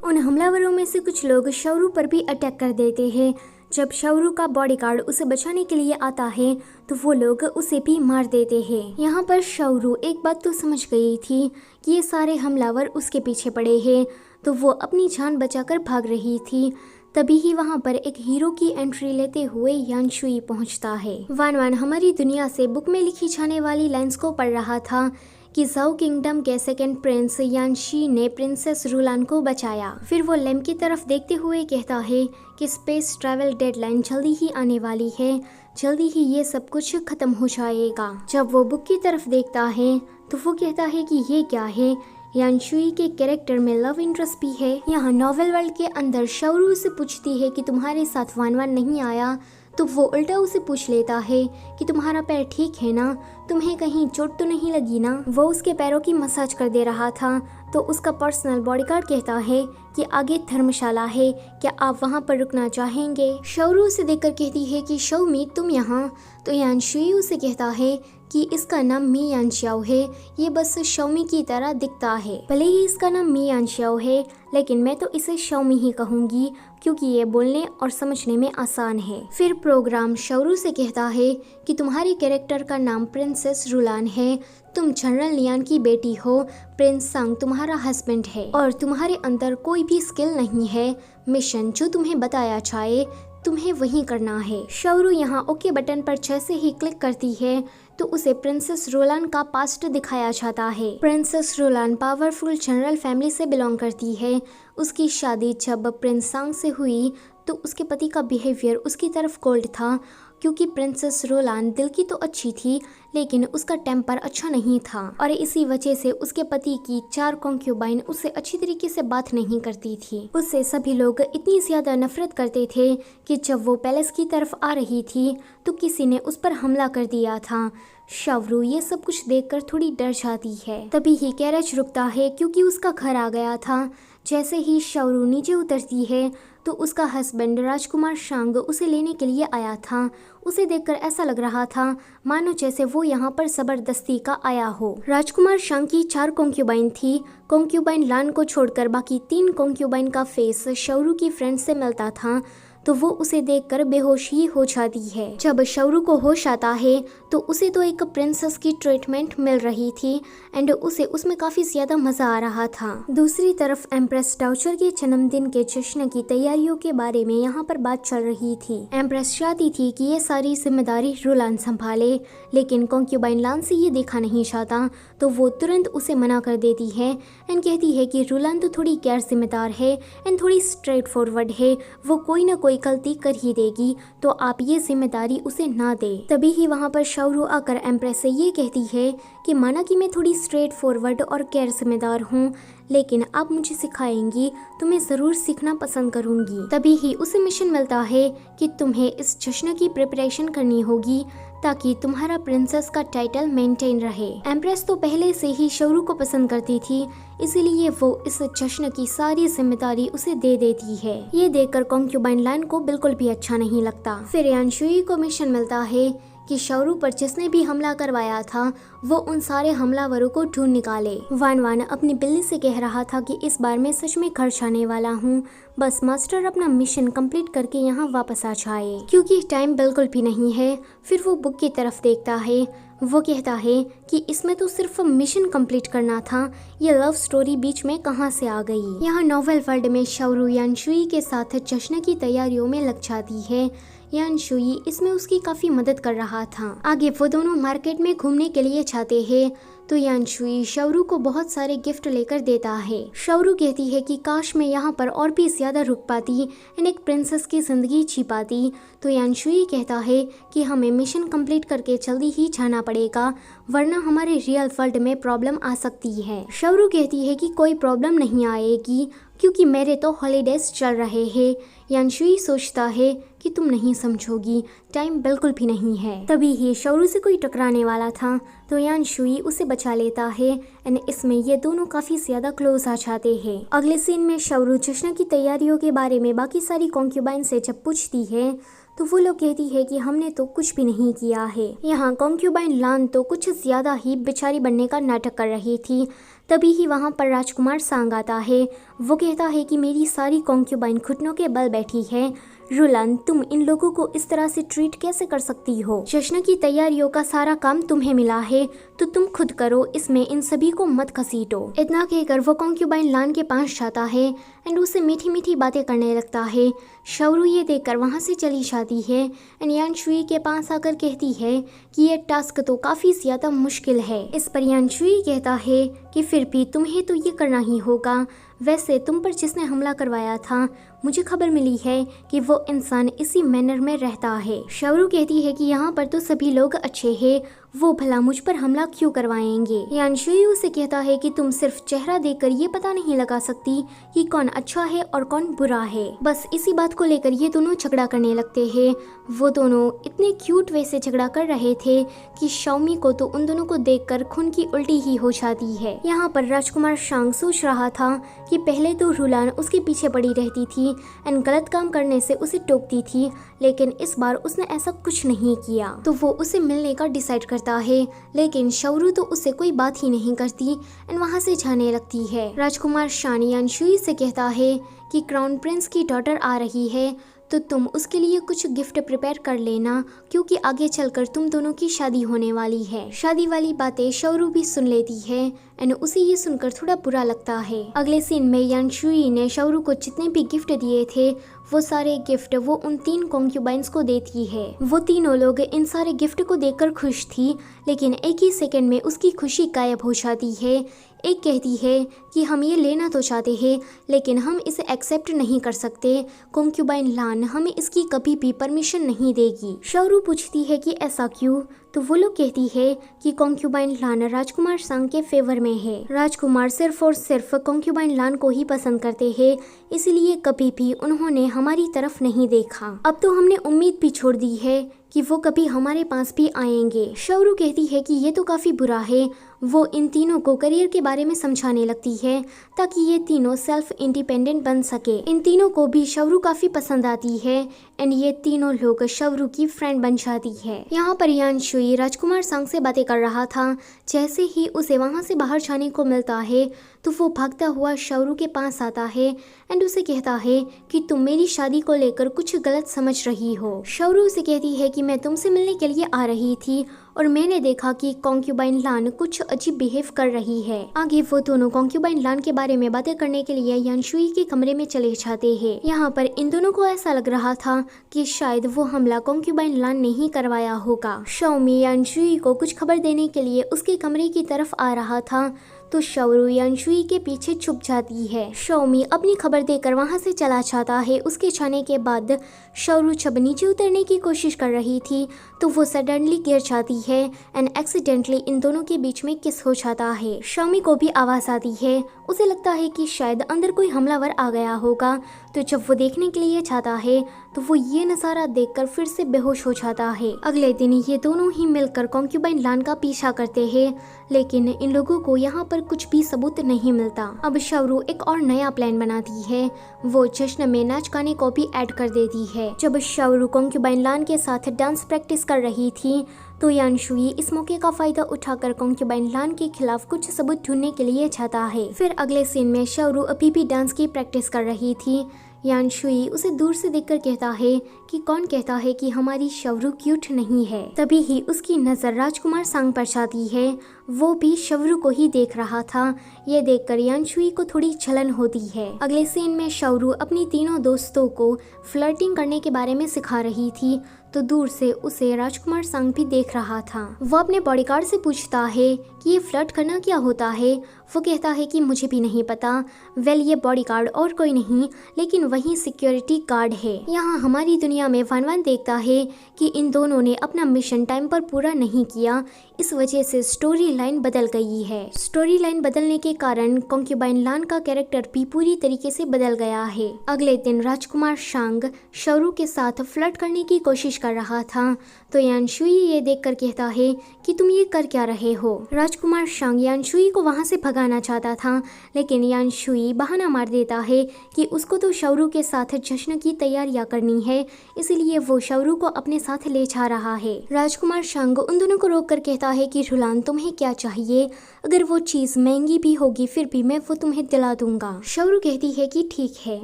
उन हमलावरों में से कुछ लोग शौरू पर भी अटैक कर देते हैं। जब शौरू का बॉडीगार्ड उसे बचाने के लिए आता है तो वो लोग उसे भी मार देते हैं। यहाँ पर शौरू एक बात तो समझ गई थी कि ये सारे हमलावर उसके पीछे पड़े हैं, तो वो अपनी जान बचाकर भाग रही थी। तभी ही वहाँ पर एक हीरो की एंट्री लेते हुए यान शुई पहुँचता है। वान वान हमारी दुनिया से बुक में लिखी जाने वाली लाइन्स को पढ़ रहा था कि ज़ाओ किंगडम के सेकंड प्रिंस यान शी ने प्रिंसेस रुलान को बचाया। फिर वो लेम की तरफ देखते हुए कहता है कि स्पेस ट्रैवल डेडलाइन जल्दी ही आने वाली है, जल्दी ही ये सब कुछ खत्म हो जाएगा। जब वो बुक की तरफ देखता है तो वो कहता है कि ये क्या है, यान शुई के कैरेक्टर में लव इंटरेस्ट भी है। यहाँ नॉवेल वर्ल्ड के अंदर शौरू से पूछती है कि तुम्हारे साथ वान वान नहीं आया, तो वो उल्टा उसे पूछ लेता है कि तुम्हारा पैर ठीक है ना, तुम्हें कहीं चोट तो नहीं लगी ना। वो उसके पैरों की मसाज कर दे रहा था तो उसका पर्सनल बॉडीगार्ड कहता है कि आगे धर्मशाला है, क्या आप वहाँ पर रुकना चाहेंगे। शौरू उसे देखकर कहती है कि शौमी तुम यहाँ, तो यान शुई उसे कहता है कि इसका नाम मी यान श्याओ है, ये बस शौमी की तरह दिखता है। भले ही इसका नाम मी यान श्याओ है लेकिन मैं तो इसे शौमी ही कहूँगी क्योंकि ये बोलने और समझने में आसान है। फिर प्रोग्राम शौरू से कहता है कि तुम्हारे कैरेक्टर का नाम प्रिंसेस रुलान है, तुम जनरल लियान की बेटी हो, प्रिंस सांग तुम्हारा हस्बैंड है और तुम्हारे अंदर कोई भी स्किल नहीं है। मिशन जो तुम्हें बताया जाए तुम्हें वही करना है। शौरू यहाँ ओके बटन पर जैसे ही क्लिक करती है तो उसे प्रिंसेस रोलान का पास्ट दिखाया जाता है। प्रिंसेस रोलान पावरफुल जनरल फैमिली से बिलोंग करती है। उसकी शादी जब प्रिंस सांग से हुई तो उसके पति का बिहेवियर उसकी तरफ कोल्ड था, क्योंकि प्रिंसेस रोलान दिल की तो अच्छी थी लेकिन उसका टेम्पर अच्छा नहीं था और इसी वजह से उसके पति की 4 कॉन्क्यूबाइन उससे अच्छी तरीके से बात नहीं करती थी। उससे सभी लोग इतनी ज्यादा नफरत करते थे कि जब वो पैलेस की तरफ आ रही थी तो किसी ने उस पर हमला कर दिया था। शौरू ये सब कुछ देखकर थोड़ी डर जाती है। तभी ही कैरेज रुकता है क्योंकि उसका घर आ गया था। जैसे ही शौरू नीचे उतरती है तो उसका हस्बैंड राजकुमार शांग उसे लेने के लिए आया था। उसे देखकर ऐसा लग रहा था मानो जैसे वो यहाँ पर जबरदस्ती का आया हो। राजकुमार शांग की 4 कॉन्क्यूबाइन थी। कॉन्क्यूबाइन लान को छोड़कर बाकी 3 कॉन्क्यूबाइन का फेस शौरू की फ्रेंड से मिलता था तो वो उसे देखकर बेहोश ही हो जाती है। जब शौरू को होश आता है तो उसे तो एक प्रिंसेस की ट्रीटमेंट मिल रही थी एंड उसे उसमें काफी ज्यादा मजा आ रहा था। दूसरी तरफ एम्प्रेस डाउचर के जन्मदिन के जश्न की तैयारियों के बारे में यहाँ पर बात चल रही थी। एम्प्रेस चाहती थी कि ये सारी जिम्मेदारी रुलान संभाले, लेकिन कॉन्क्यूबाइन लान से ये देखा नहीं चाहता तो वो तुरंत उसे मना कर देती है एंड कहती है कि रुलान तो थोड़ी गैर जिम्मेदार है एंड थोड़ी स्ट्रेट फॉरवर्ड है, वो कोई ना कोई गलती कर ही देगी, तो आप ये जिम्मेदारी उसे ना दे। तभी ही वहाँ पर शौरू आकर एम्प्रेस से ये कहती है कि माना कि मैं थोड़ी स्ट्रेट फॉरवर्ड और गैर जिम्मेदार हूँ, लेकिन आप मुझे सिखाएंगी तो मैं जरूर सीखना पसंद करूंगी। तभी ही उसे मिशन मिलता है कि तुम्हें इस जश्न की प्रिपरेशन करनी होगी ताकि तुम्हारा प्रिंसेस का टाइटल मेंटेन रहे। एम्प्रेस तो पहले से ही शौरू को पसंद करती थी, इसीलिए वो इस जश्न की सारी जिम्मेदारी उसे दे देती है। ये देखकर कॉन्क्यूबाइन लान को बिल्कुल भी अच्छा नहीं लगता। फिर यान शुई को मिशन मिलता है कि शौरू पर जिसने भी हमला करवाया था वो उन सारे हमलावरों को ढूंढ निकाले। वान वान अपनी बिल्ली से कह रहा था कि इस बार मैं सच में घर जाने वाला हूँ, बस मास्टर अपना मिशन कंप्लीट करके यहाँ वापस आ जाए, क्योंकि टाइम बिल्कुल भी नहीं है। फिर वो बुक की तरफ देखता है। वो कहता है कि इसमें तो सिर्फ मिशन कंप्लीट करना था, ये लव स्टोरी बीच में कहाँ से आ गई। यहाँ नॉवेल वर्ल्ड में शौरू यान शुई के साथ जश्न की तैयारियों में लग जाती है। यान शुई इसमें उसकी काफी मदद कर रहा था। आगे वो दोनों मार्केट में घूमने के लिए जाते हैं तो यान शुई शौरू को बहुत सारे गिफ्ट लेकर देता है। शौरू कहती है कि काश मैं यहाँ पर और भी ज्यादा रुक पाती एंड एक प्रिंसेस की जिंदगी जी पाती। तो यान शुई कहता है कि हमें मिशन कंप्लीट करके जल्दी ही जाना पड़ेगा, वरना हमारे रियल वर्ल्ड में प्रॉब्लम आ सकती है। शौरू कहती है कि कोई प्रॉब्लम नहीं आएगी क्योंकि मेरे तो हॉलीडेज चल रहे हैं। यान शुई सोचता है कि तुम नहीं समझोगी, टाइम बिल्कुल भी नहीं है। तभी ही शौरू से कोई टकराने वाला था तो यान शुई उसे बचा लेता है एंड इसमें ये दोनों काफी ज्यादा क्लोज आ जाते हैं। अगले सीन में शौरू जश्न की तैयारियों के बारे में बाकी सारी कॉन्क्यूबाइन से जब पूछती है तो वो लोग कहती है कि हमने तो कुछ भी नहीं किया है। यहाँ कॉन्क्यूबाइन लान तो कुछ ज्यादा ही बेचारी बनने का नाटक कर रही थी। तभी ही वहाँ पर राजकुमार सांग आता है। वो कहता है कि मेरी सारी कॉन्क्यूबाइन घुटनों के बल बैठी है। रुलान, तुम इन लोगों को इस तरह से ट्रीट कैसे कर सकती हो? जश्न की तैयारियों का सारा काम तुम्हें मिला है तो तुम खुद करो, इसमें इन सभी को मत घसीटो। इतना कहकर वो कॉन्क्यूबाइन लान के पास जाता है एंड उससे मीठी मीठी बातें करने लगता है। शाओरू ये देखकर वहाँ से चली जाती है एंड यानशुई के पास आकर कहती है कि ये टास्क तो काफी ज्यादा मुश्किल है। इस पर यानशुई कहता है कि फिर भी तुम्हें तो ये करना ही होगा। वैसे तुम पर जिसने हमला करवाया था, मुझे खबर मिली है कि वो इंसान इसी मैनर में रहता है। शाओरू कहती है कि यहाँ पर तो सभी लोग अच्छे हैं, वो भला मुझ पर हमला क्यों करवाएंगे? यानशुई उसे कहता है कि तुम सिर्फ चेहरा देखकर ये पता नहीं लगा सकती कि कौन अच्छा है और कौन बुरा है। बस इसी बात को लेकर ये दोनों झगड़ा करने लगते हैं। वो दोनों इतने क्यूट वे से झगड़ा कर रहे थे कि शाओमी को तो उन दोनों को देखकर खून की उल्टी ही हो जाती है। यहाँ पर राजकुमार शांग सोच रहा था कि पहले तो रुलान उसके पीछे पड़ी रहती थी एंड गलत काम करने से उसे टोकती थी, लेकिन इस बार उसने ऐसा कुछ नहीं किया। तो वो उसे मिलने का डिसाइड करता है, लेकिन शाओरू तो उससे कोई बात ही नहीं करती एंड वहाँ से जाने लगती है। राजकुमार शान यानशुई से कहता है कि क्राउन प्रिंस की डॉटर आ रही है तो तुम उसके लिए कुछ गिफ्ट प्रिपेयर कर लेना, क्योंकि आगे चलकर तुम दोनों की शादी होने वाली है। शादी वाली बातें शाओरू भी सुन लेती है एंड उसे ये सुनकर थोड़ा बुरा लगता है। अगले सीन में यानशुई ने शाओरू को जितने भी गिफ्ट दिए थे वो सारे गिफ्ट वो उन 3 कॉन्क्यूबाइंस को देती है। वो तीनों लोग इन सारे गिफ्ट को देखकर खुश थी, लेकिन एक ही सेकंड में उसकी खुशी गायब हो जाती है। एक कहती है कि हम ये लेना तो चाहते हैं, लेकिन हम इसे एक्सेप्ट नहीं कर सकते। कॉन्क्यूबाइन लान हमें इसकी कभी भी परमिशन नहीं देगी। शाओरू पूछती है कि ऐसा क्यों? तो वो लोग कहती है कि कॉन्क्यूबाइन लान राजकुमार सांग के फेवर में है। राजकुमार सिर्फ और सिर्फ कॉन्क्यूबाइन लान को ही पसंद करते हैं, इसलिए कभी भी उन्होंने हमारी तरफ नहीं देखा। अब तो हमने उम्मीद भी छोड़ दी है कि वो कभी हमारे पास भी आएंगे। शाओरू कहती है कि ये तो काफी बुरा है। वो इन तीनों को करियर के बारे में समझाने लगती है ताकि ये तीनों सेल्फ इंडिपेंडेंट बन सके। इन तीनों को भी शाओरू काफी पसंद आती है एंड ये तीनों लोग शाओरू की फ्रेंड बन जाती है। यहाँ पर यानशुई राजकुमार सांग से बातें कर रहा था। जैसे ही उसे वहाँ से बाहर जाने को मिलता है तो वो भागता हुआ शाओरू के पास आता है एंड उसे कहता है कि तुम मेरी शादी को लेकर कुछ गलत समझ रही हो। शाओरू उसे कहती है कि मैं तुमसे मिलने के लिए आ रही थी और मैंने देखा कि कॉन्क्यूबाइन लान कुछ अजीब बिहेव कर रही है। आगे वो दोनों कॉन्क्यूबाइन लान के बारे में बातें करने के लिए यानशुई के कमरे में चले जाते हैं। यहाँ पर इन दोनों को ऐसा लग रहा था कि शायद वो हमला कॉन्क्यूबाइन लान ने ही करवाया होगा। शाओमी यानशुई को कुछ खबर देने के लिए उसके कमरे की तरफ आ रहा था तो शाओरू यानशुई के पीछे छुप जाती है। शाओमी अपनी खबर देकर वहां से चला जाता है। उसके जाने के बाद शाओरू जब नीचे उतरने की कोशिश कर रही थी तो वो सडनली गिर जाती है एंड एक्सीडेंटली इन दोनों के बीच में किस हो जाता है। शाओमी को भी आवाज आती है। उसे लगता है कि शायद अंदर कोई हमलावर आ गया होगा, तो जब वो देखने के लिए जाता है तो वो ये नज़ारा देखकर फिर से बेहोश हो जाता है। अगले दिन ये दोनों ही मिलकर कॉन्क्यूबाइन लान का पीछा करते हैं, लेकिन इन लोगों को यहाँ पर कुछ भी सबूत नहीं मिलता। अब शाओरू एक और नया प्लान बनाती है। वो जश्न में नाच गाने को भी ऐड कर देती है। जब शाओरू कॉन्क्यूबाइन लान के साथ डांस प्रैक्टिस कर रही थी तो यानशुई इस मौके का फायदा उठाकर कॉन्क्यूबाइन लान के खिलाफ कुछ सबूत ढूंढने के लिए जाता है। फिर अगले सीन में शाओरू अभी भी डांस की प्रैक्टिस कर रही थी। यानशुई उसे दूर से देखकर कहता है कि कौन कहता है कि हमारी शाओरू क्यूट नहीं है। तभी ही उसकी नजर राजकुमार सांग पर जाती है। वो भी शाओरू को ही देख रहा था। ये देखकर यानशुई को थोड़ी जलन होती है। अगले सीन में शाओरू अपनी तीनों दोस्तों को फ्लर्टिंग करने के बारे में सिखा रही थी तो दूर से उसे राजकुमार सांग भी देख रहा था। वो अपने बॉडीगार्ड से पूछता है कि ये फ्लर्ट करना क्या होता है। वो कहता है कि मुझे भी नहीं पता। वेल, ये बॉडीगार्ड और कोई नहीं लेकिन वही सिक्योरिटी गार्ड है। यहाँ हमारी दुनिया में वान वान देखता है कि इन दोनों ने अपना मिशन टाइम पर पूरा नहीं किया, इस वजह से स्टोरी लाइन बदल गई है। स्टोरी लाइन बदलने के कारण कॉन्क्यूबाइन लान का कैरेक्टर भी पूरी तरीके से बदल गया है। अगले दिन राजकुमार शांग शौरू के साथ फ्लर्ट करने की कोशिश कर रहा था तो यानशुई ये देखकर कहता है कि तुम ये कर क्या रहे हो। राजकुमार शांग यानशुई को वहां से भगाना चाहता था, लेकिन यानशुई बहाना मार देता है कि उसको तो शौरू के साथ जश्न की तैयारियां करनी है, इसलिए वो शौरू को अपने साथ ले जा रहा है। राजकुमार शांग उन दोनों को रोककर कहता है कि रुलान तुम्हें क्या चाहिए, अगर वो चीज महंगी भी होगी फिर भी मैं वो तुम्हें दिला दूंगा। शौरू कहती है कि ठीक है।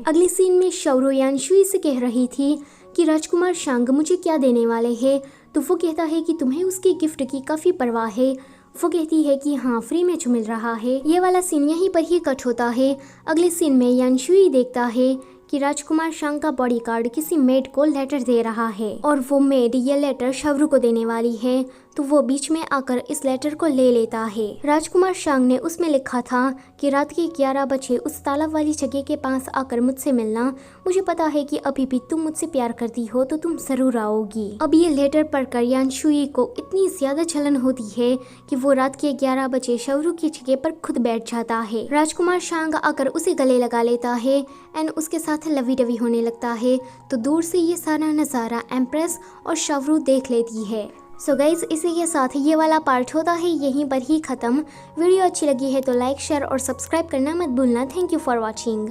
अगले सीन में शौरू यानशुई से कह रही थी कि राजकुमार शांग मुझे क्या देने वाले हैं, तो वो कहता है कि तुम्हें उसकी गिफ्ट की काफी परवाह है। वो कहती है कि हाँ, फ्री में जो मिल रहा है। ये वाला सीन यहीं पर ही कट होता है। अगले सीन में यानशुई देखता है कि राजकुमार शांग का बॉडीगार्ड किसी मेड को लेटर दे रहा है और वो मेड ये लेटर शौरू को देने वाली है, तो वो बीच में आकर इस लेटर को ले लेता है। राजकुमार शांग ने उसमें लिखा था कि रात के 11 बजे उस तालाब वाली जगह के पास आकर मुझसे मिलना, मुझे पता है कि अभी भी तुम मुझसे प्यार करती हो तो तुम जरूर आओगी। अब ये लेटर पढ़कर यानशुई को इतनी ज्यादा जलन होती है कि वो रात के 11 बजे शौरू की जगह पर खुद बैठ जाता है। राजकुमार शांग आकर उसे गले लगा लेता है एंड उसके साथ लवी डवी होने लगता है, तो दूर से ये सारा नज़ारा एम्प्रेस और शौरू देख लेती है। सो गाइज, इसी के साथ ये वाला पार्ट होता है यहीं पर ही ख़त्म। वीडियो अच्छी लगी है तो लाइक शेयर और सब्सक्राइब करना मत भूलना। Thank you for watching.